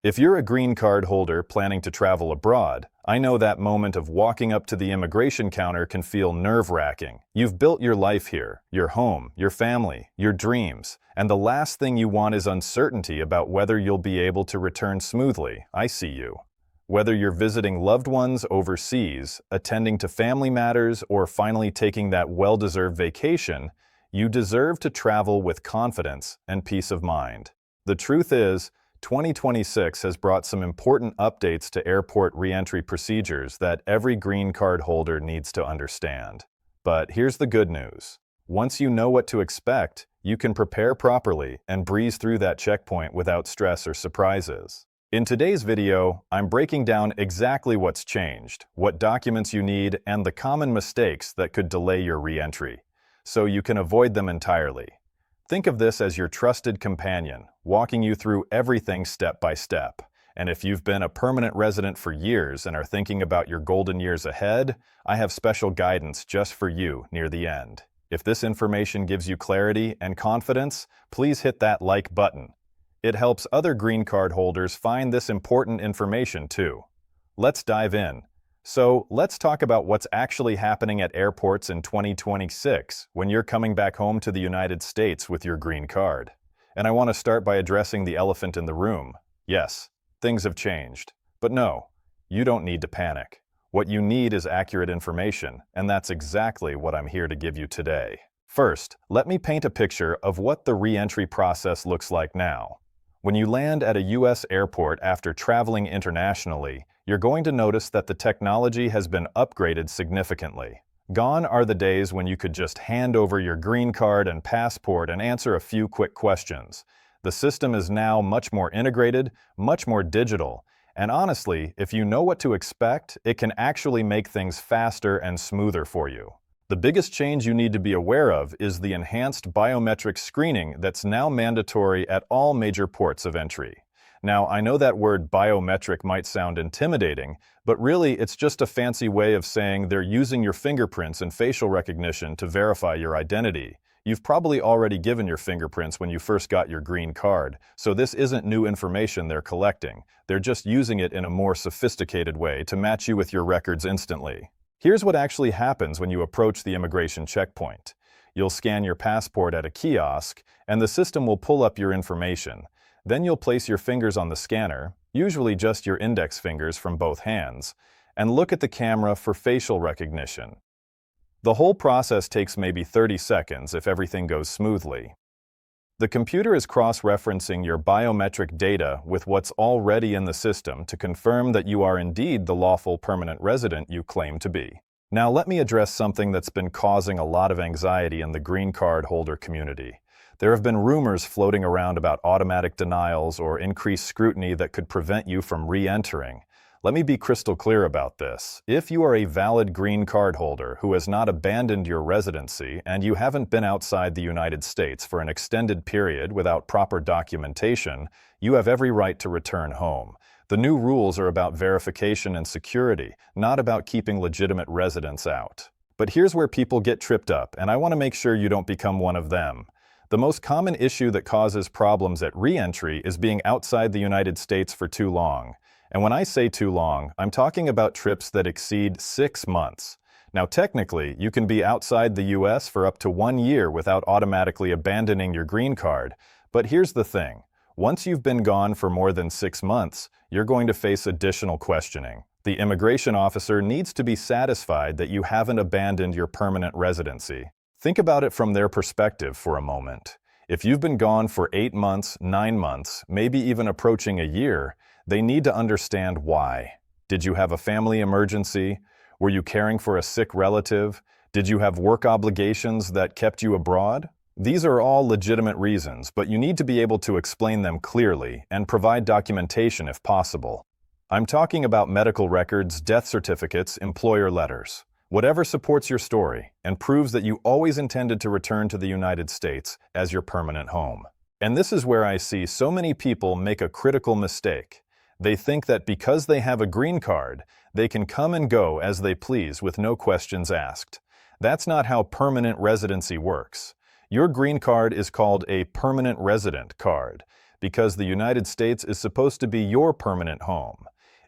If you're a green card holder planning to travel abroad, I know that moment of walking up to the immigration counter can feel nerve-wracking. You've built your life here, your home, your family, your dreams, and the last thing you want is uncertainty about whether you'll be able to return smoothly. I see you. Whether you're visiting loved ones overseas, attending to family matters, or finally taking that well-deserved vacation, you deserve to travel with confidence and peace of mind. The truth is, 2026 has brought some important updates to airport re-entry procedures that every green card holder needs to understand. But here's the good news. Once you know what to expect, you can prepare properly and breeze through that checkpoint without stress or surprises. In today's video, I'm breaking down exactly what's changed, what documents you need, and the common mistakes that could delay your re-entry, so you can avoid them entirely. Think of this as your trusted companion, walking you through everything step by step. And if you've been a permanent resident for years and are thinking about your golden years ahead, I have special guidance just for you near the end. If this information gives you clarity and confidence, please hit that like button. It helps other green card holders find this important information too. Let's dive in. So, let's talk about what's actually happening at airports in 2026 when you're coming back home to the United States with your green card. And I want to start by addressing the elephant in the room. Yes, things have changed. But no, you don't need to panic. What you need is accurate information, and that's exactly what I'm here to give you today. First, let me paint a picture of what the re-entry process looks like now. When you land at a U.S. airport after traveling internationally, you're going to notice that the technology has been upgraded significantly. Gone are the days when you could just hand over your green card and passport and answer a few quick questions. The system is now much more integrated, much more digital, and honestly, if you know what to expect, it can actually make things faster and smoother for you. The biggest change you need to be aware of is the enhanced biometric screening that's now mandatory at all major ports of entry. Now, I know that word biometric might sound intimidating, but really it's just a fancy way of saying they're using your fingerprints and facial recognition to verify your identity. You've probably already given your fingerprints when you first got your green card, so this isn't new information they're collecting. They're just using it in a more sophisticated way to match you with your records instantly. Here's what actually happens when you approach the immigration checkpoint. You'll scan your passport at a kiosk, and the system will pull up your information. Then you'll place your fingers on the scanner, usually just your index fingers from both hands, and look at the camera for facial recognition. The whole process takes maybe 30 seconds if everything goes smoothly. The computer is cross-referencing your biometric data with what's already in the system to confirm that you are indeed the lawful permanent resident you claim to be. Now let me address something that's been causing a lot of anxiety in the green card holder community. There have been rumors floating around about automatic denials or increased scrutiny that could prevent you from re-entering. Let me be crystal clear about this. If you are a valid green card holder who has not abandoned your residency and you haven't been outside the United States for an extended period without proper documentation, you have every right to return home. The new rules are about verification and security, not about keeping legitimate residents out. But here's where people get tripped up, and I want to make sure you don't become one of them. The most common issue that causes problems at re-entry is being outside the United States for too long. And when I say too long, I'm talking about trips that exceed 6 months. Now, technically, you can be outside the U.S. for up to 1 year without automatically abandoning your green card. But here's the thing. Once you've been gone for more than 6 months, you're going to face additional questioning. The immigration officer needs to be satisfied that you haven't abandoned your permanent residency. Think about it from their perspective for a moment. If you've been gone for 8 months, 9 months, maybe even approaching a year, they need to understand why. Did you have a family emergency? Were you caring for a sick relative? Did you have work obligations that kept you abroad? These are all legitimate reasons, but you need to be able to explain them clearly and provide documentation if possible. I'm talking about medical records, death certificates, employer letters. Whatever supports your story and proves that you always intended to return to the United States as your permanent home. And this is where I see so many people make a critical mistake. They think that because they have a green card, they can come and go as they please with no questions asked. That's not how permanent residency works. Your green card is called a permanent resident card. because the United States is supposed to be your permanent home.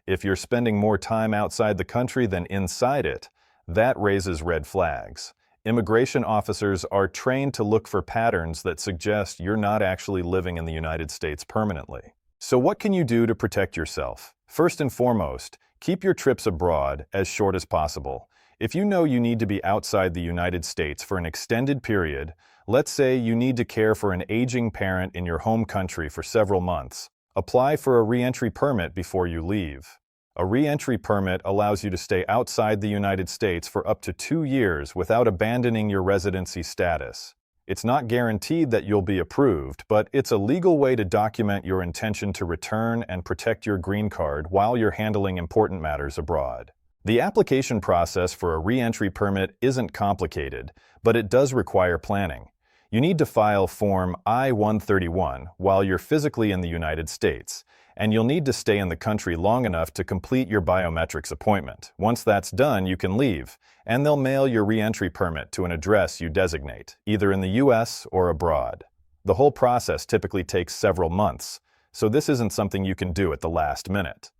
If you're spending more time outside the country than inside it, that raises red flags. Immigration officers are trained to look for patterns that suggest you're not actually living in the United States permanently. So what can you do to protect yourself? First and foremost, keep your trips abroad as short as possible. If you know you need to be outside the United States for an extended period, let's say you need to care for an aging parent in your home country for several months, apply for a re-entry permit before you leave. A re-entry permit allows you to stay outside the United States for up to 2 years without abandoning your residency status. It's not guaranteed that you'll be approved, but it's a legal way to document your intention to return and protect your green card while you're handling important matters abroad. The application process for a re-entry permit isn't complicated, but it does require planning. You need to file Form I-131 while you're physically in the United States, and you'll need to stay in the country long enough to complete your biometrics appointment. Once that's done, you can leave, and they'll mail your re-entry permit to an address you designate, either in the US or abroad. The whole process typically takes several months, so this isn't something you can do at the last minute.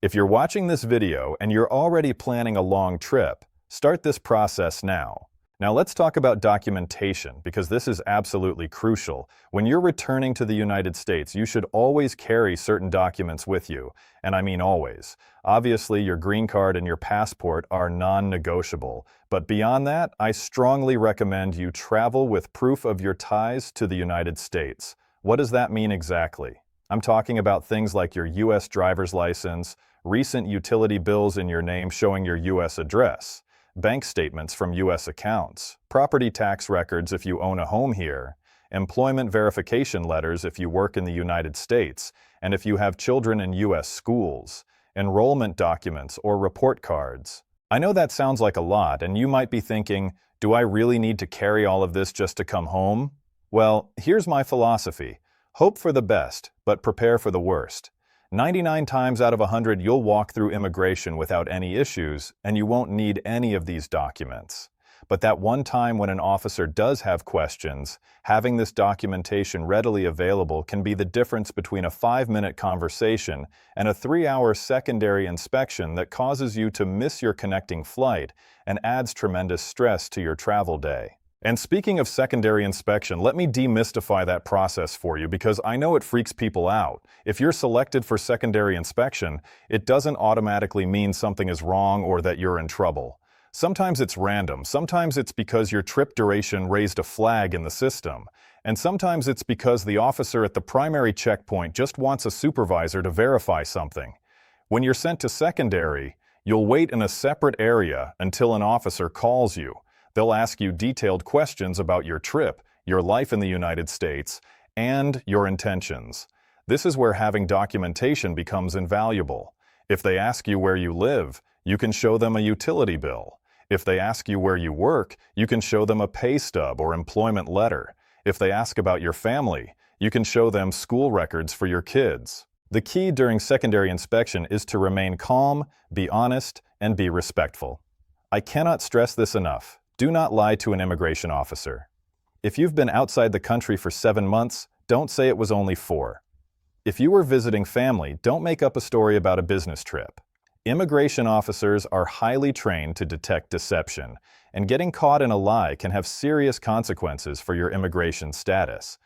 If you're watching this video and you're already planning a long trip, start this process now. Now let's talk about documentation, because this is absolutely crucial. When you're returning to the United States, you should always carry certain documents with you, and I mean always. Obviously, your green card and your passport are non-negotiable, but beyond that, I strongly recommend you travel with proof of your ties to the United States. What does that mean exactly? I'm talking about things like your U.S. driver's license, recent utility bills in your name showing your U.S. address, bank statements from U.S. accounts, property tax records if you own a home here, employment verification letters if you work in the United States, and if you have children in U.S. schools, enrollment documents or report cards. I know that sounds like a lot, and you might be thinking, do I really need to carry all of this just to come home? Well, here's my philosophy. Hope for the best, but prepare for the worst. 99 times out of 100, you'll walk through immigration without any issues, and you won't need any of these documents. But that one time when an officer does have questions, having this documentation readily available can be the difference between a 5-minute conversation and a 3-hour secondary inspection that causes you to miss your connecting flight and adds tremendous stress to your travel day. And speaking of secondary inspection, let me demystify that process for you, because I know it freaks people out. If you're selected for secondary inspection, it doesn't automatically mean something is wrong or that you're in trouble. Sometimes it's random, sometimes it's because your trip duration raised a flag in the system, and sometimes it's because the officer at the primary checkpoint just wants a supervisor to verify something. When you're sent to secondary, you'll wait in a separate area until an officer calls you. They'll ask you detailed questions about your trip, your life in the United States, and your intentions. This is where having documentation becomes invaluable. If they ask you where you live, you can show them a utility bill. If they ask you where you work, you can show them a pay stub or employment letter. If they ask about your family, you can show them school records for your kids. The key during secondary inspection is to remain calm, be honest, and be respectful. I cannot stress this enough. Do not lie to an immigration officer. If you've been outside the country for 7 months, don't say it was only 4. If you were visiting family, don't make up a story about a business trip. Immigration officers are highly trained to detect deception, and getting caught in a lie can have serious consequences for your immigration status.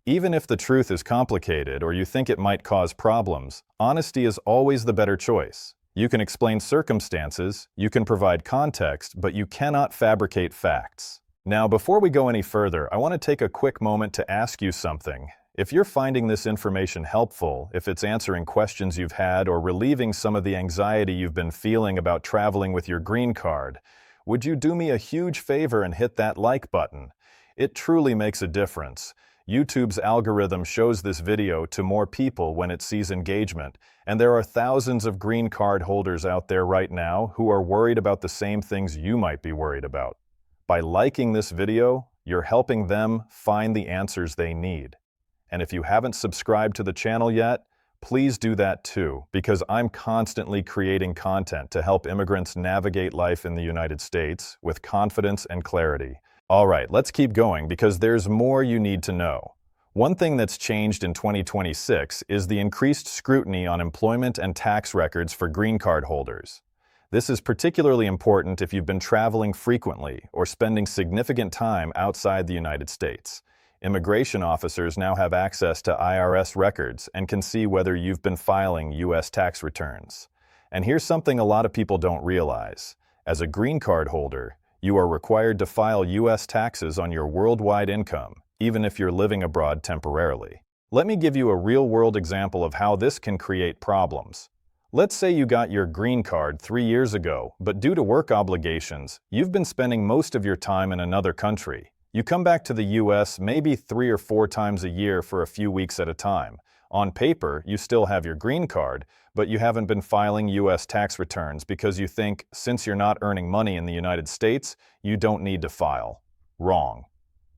Even if the truth is complicated or you think it might cause problems, honesty is always the better choice. You can explain circumstances, you can provide context, but you cannot fabricate facts. Now, before we go any further, I want to take a quick moment to ask you something. If you're finding this information helpful, if it's answering questions you've had or relieving some of the anxiety you've been feeling about traveling with your green card, would you do me a huge favor and hit that like button? It truly makes a difference. YouTube's algorithm shows this video to more people when it sees engagement, and there are thousands of green card holders out there right now who are worried about the same things you might be worried about. By liking this video, you're helping them find the answers they need. And if you haven't subscribed to the channel yet, please do that too, because I'm constantly creating content to help immigrants navigate life in the United States with confidence and clarity. All right, let's keep going because there's more you need to know. One thing that's changed in 2026 is the increased scrutiny on employment and tax records for green card holders. This is particularly important if you've been traveling frequently or spending significant time outside the United States. Immigration officers now have access to IRS records and can see whether you've been filing U.S. tax returns. And here's something a lot of people don't realize. As a green card holder, you are required to file U.S. taxes on your worldwide income, even if you're living abroad temporarily. Let me give you a real-world example of how this can create problems. Let's say you got your green card 3 years ago, but due to work obligations, you've been spending most of your time in another country. You come back to the U.S. maybe 3 or 4 times a year for a few weeks at a time. On paper, you still have your green card, but you haven't been filing U.S. tax returns because you think, since you're not earning money in the United States, you don't need to file. Wrong.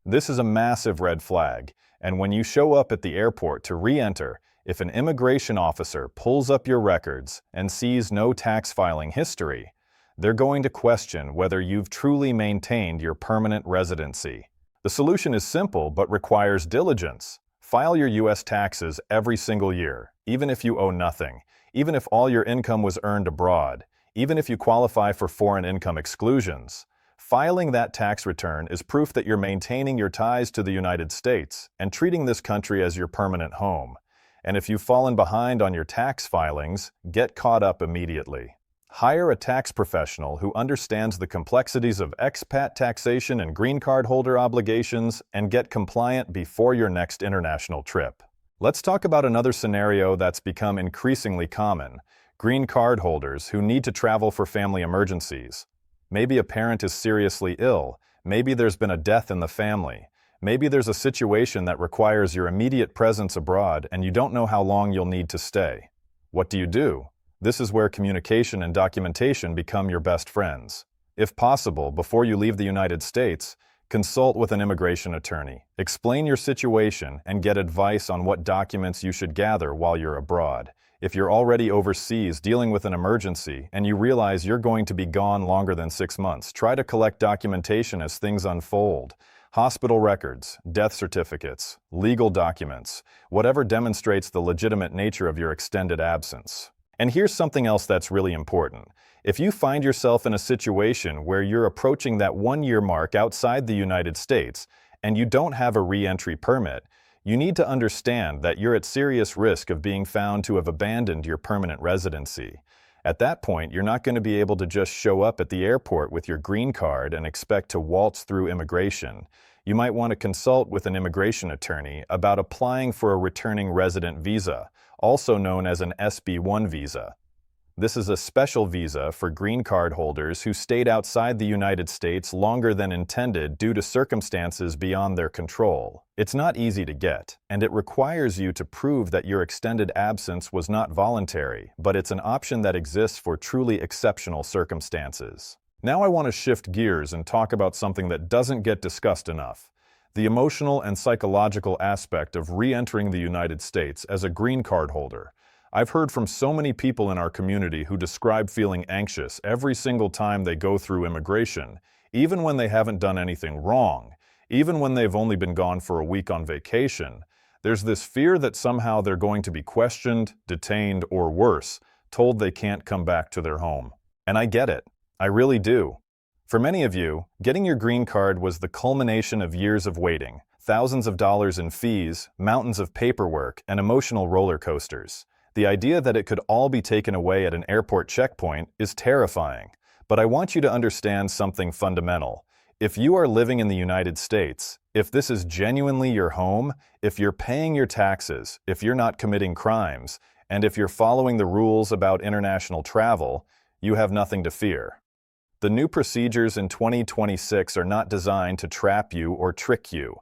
This is a massive red flag, and when you show up at the airport to re-enter, if an immigration officer pulls up your records and sees no tax filing history, they're going to question whether you've truly maintained your permanent residency. The solution is simple but requires diligence. File your U.S. taxes every single year, even if you owe nothing, even if all your income was earned abroad, even if you qualify for foreign income exclusions. Filing that tax return is proof that you're maintaining your ties to the United States and treating this country as your permanent home. And if you've fallen behind on your tax filings, get caught up immediately. Hire a tax professional who understands the complexities of expat taxation and green card holder obligations and get compliant before your next international trip. Let's talk about another scenario that's become increasingly common: green card holders who need to travel for family emergencies. Maybe a parent is seriously ill, maybe there's been a death in the family. Maybe there's a situation that requires your immediate presence abroad and you don't know how long you'll need to stay. What do? This is where communication and documentation become your best friends. If possible, before you leave the United States, consult with an immigration attorney, explain your situation, and get advice on what documents you should gather while you're abroad. If you're already overseas dealing with an emergency and you realize you're going to be gone longer than 6 months, try to collect documentation as things unfold. Hospital records, death certificates, legal documents, whatever demonstrates the legitimate nature of your extended absence. And here's something else that's really important. If you find yourself in a situation where you're approaching that 1-year mark outside the United States and you don't have a re-entry permit, you need to understand that you're at serious risk of being found to have abandoned your permanent residency. At that point, you're not going to be able to just show up at the airport with your green card and expect to waltz through immigration. You might want to consult with an immigration attorney about applying for a returning resident visa, also known as an SB1 visa. This is a special visa for green card holders who stayed outside the United States longer than intended due to circumstances beyond their control. It's not easy to get, and it requires you to prove that your extended absence was not voluntary, but it's an option that exists for truly exceptional circumstances. Now I want to shift gears and talk about something that doesn't get discussed enough: the emotional and psychological aspect of re-entering the United States as a green card holder. I've heard from so many people in our community who describe feeling anxious every single time they go through immigration, even when they haven't done anything wrong, even when they've only been gone for a week on vacation. There's this fear that somehow they're going to be questioned, detained, or worse, told they can't come back to their home. And I get it. I really do. For many of you, getting your green card was the culmination of years of waiting, thousands of dollars in fees, mountains of paperwork, and emotional roller coasters. The idea that it could all be taken away at an airport checkpoint is terrifying. But I want you to understand something fundamental. If you are living in the United States, if this is genuinely your home, if you're paying your taxes, if you're not committing crimes, and if you're following the rules about international travel, you have nothing to fear. The new procedures in 2026 are not designed to trap you or trick you.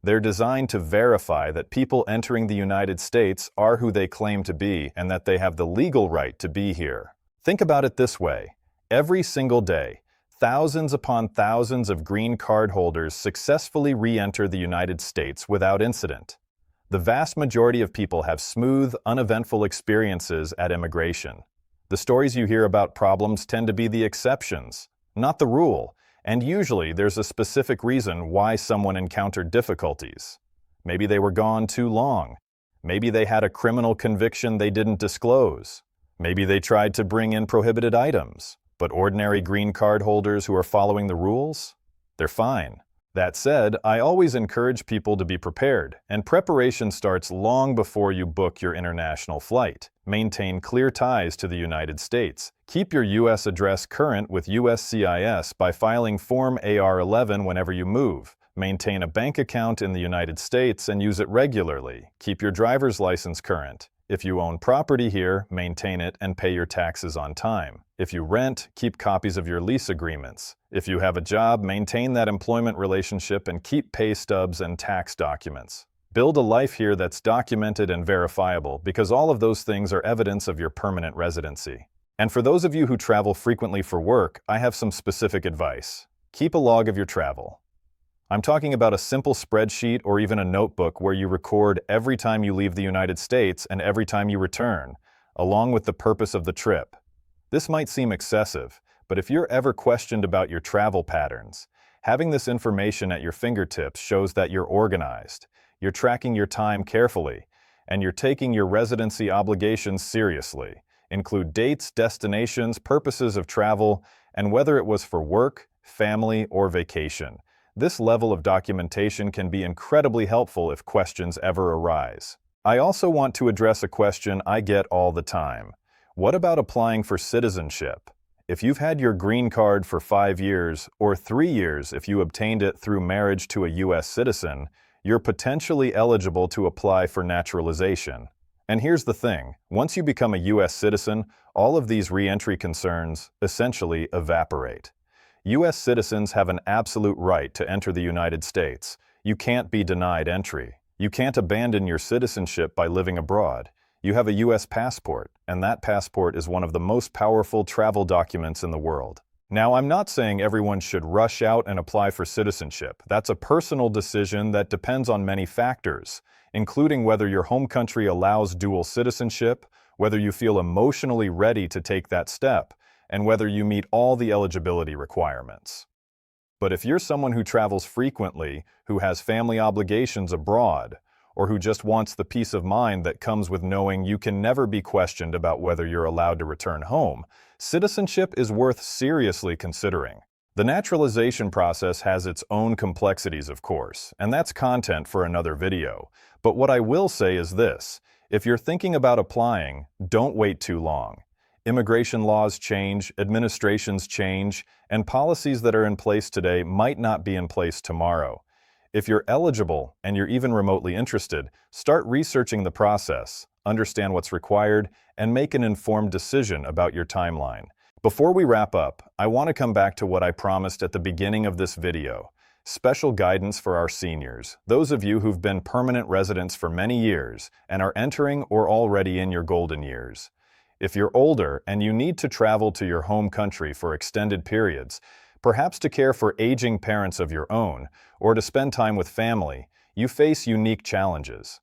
They're designed to verify that people entering the United States are who they claim to be and that they have the legal right to be here. Think about it this way. Every single day, thousands upon thousands of green card holders successfully re-enter the United States without incident. The vast majority of people have smooth, uneventful experiences at immigration. The stories you hear about problems tend to be the exceptions, not the rule. And usually there's a specific reason why someone encountered difficulties. Maybe they were gone too long. Maybe they had a criminal conviction they didn't disclose. Maybe they tried to bring in prohibited items. But ordinary green card holders who are following the rules? They're fine. That said, I always encourage people to be prepared, and preparation starts long before you book your international flight. Maintain clear ties to the United States. Keep your U.S. address current with USCIS by filing Form AR-11 whenever you move. Maintain a bank account in the United States and use it regularly. Keep your driver's license current. If you own property here, maintain it and pay your taxes on time. If you rent, keep copies of your lease agreements. If you have a job, maintain that employment relationship and keep pay stubs and tax documents. Build a life here that's documented and verifiable, because all of those things are evidence of your permanent residency. And for those of you who travel frequently for work, I have some specific advice. Keep a log of your travel. I'm talking about a simple spreadsheet or even a notebook where you record every time you leave the United States and every time you return, along with the purpose of the trip. This might seem excessive, but if you're ever questioned about your travel patterns, having this information at your fingertips shows that you're organized, you're tracking your time carefully, and you're taking your residency obligations seriously. Include dates, destinations, purposes of travel, and whether it was for work, family, or vacation. This level of documentation can be incredibly helpful if questions ever arise. I also want to address a question I get all the time. What about applying for citizenship? If you've had your green card for 5 years, or 3 years if you obtained it through marriage to a U.S. citizen, you're potentially eligible to apply for naturalization. And here's the thing, once you become a U.S. citizen, all of these re-entry concerns essentially evaporate. U.S. citizens have an absolute right to enter the United States. You can't be denied entry. You can't abandon your citizenship by living abroad. You have a U.S. passport, and that passport is one of the most powerful travel documents in the world. Now, I'm not saying everyone should rush out and apply for citizenship. That's a personal decision that depends on many factors, including whether your home country allows dual citizenship, whether you feel emotionally ready to take that step, and whether you meet all the eligibility requirements. But if you're someone who travels frequently, who has family obligations abroad, or who just wants the peace of mind that comes with knowing you can never be questioned about whether you're allowed to return home, citizenship is worth seriously considering. The naturalization process has its own complexities, of course, and that's content for another video. But what I will say is this: if you're thinking about applying, don't wait too long. Immigration laws change, administrations change, and policies that are in place today might not be in place tomorrow. If you're eligible and you're even remotely interested, start researching the process, understand what's required, and make an informed decision about your timeline. Before we wrap up, I want to come back to what I promised at the beginning of this video. Special guidance for our seniors, those of you who've been permanent residents for many years and are entering or already in your golden years. If you're older and you need to travel to your home country for extended periods, perhaps to care for aging parents of your own, or to spend time with family, you face unique challenges.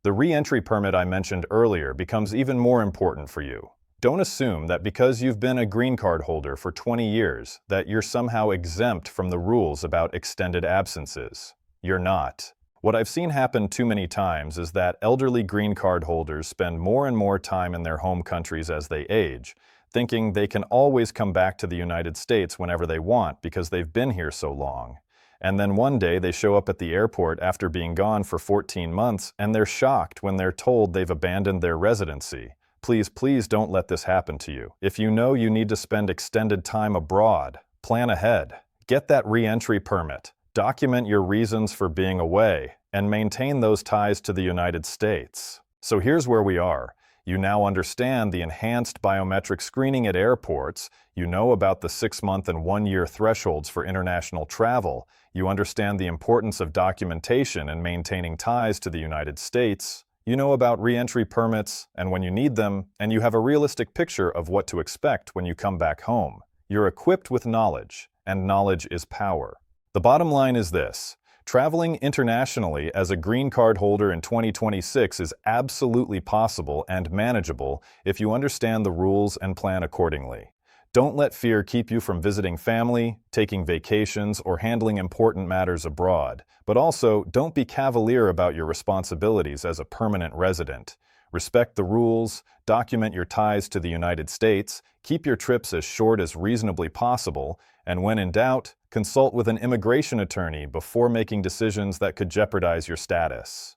The re-entry permit I mentioned earlier becomes even more important for you. Don't assume that because you've been a green card holder for 20 years that you're somehow exempt from the rules about extended absences. You're not. What I've seen happen too many times is that elderly green card holders spend more and more time in their home countries as they age, thinking they can always come back to the United States whenever they want because they've been here so long. And then one day they show up at the airport after being gone for 14 months and they're shocked when they're told they've abandoned their residency. Please don't let this happen to you. If you know you need to spend extended time abroad, plan ahead. Get that re-entry permit. Document your reasons for being away, and maintain those ties to the United States. So here's where we are. You now understand the enhanced biometric screening at airports. You know about the 6-month and 1-year thresholds for international travel. You understand the importance of documentation and maintaining ties to the United States. You know about re-entry permits and when you need them, and you have a realistic picture of what to expect when you come back home. You're equipped with knowledge, and knowledge is power. The bottom line is this: traveling internationally as a green card holder in 2026 is absolutely possible and manageable if you understand the rules and plan accordingly. Don't let fear keep you from visiting family, taking vacations, or handling important matters abroad. But also, don't be cavalier about your responsibilities as a permanent resident. Respect the rules, document your ties to the United States, keep your trips as short as reasonably possible, and when in doubt, consult with an immigration attorney before making decisions that could jeopardize your status.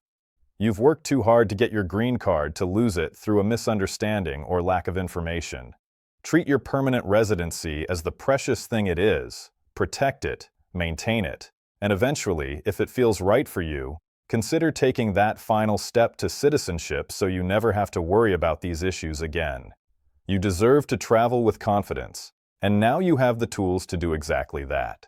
You've worked too hard to get your green card to lose it through a misunderstanding or lack of information. Treat your permanent residency as the precious thing it is, protect it, maintain it, and eventually, if it feels right for you, consider taking that final step to citizenship so you never have to worry about these issues again. You deserve to travel with confidence, and now you have the tools to do exactly that.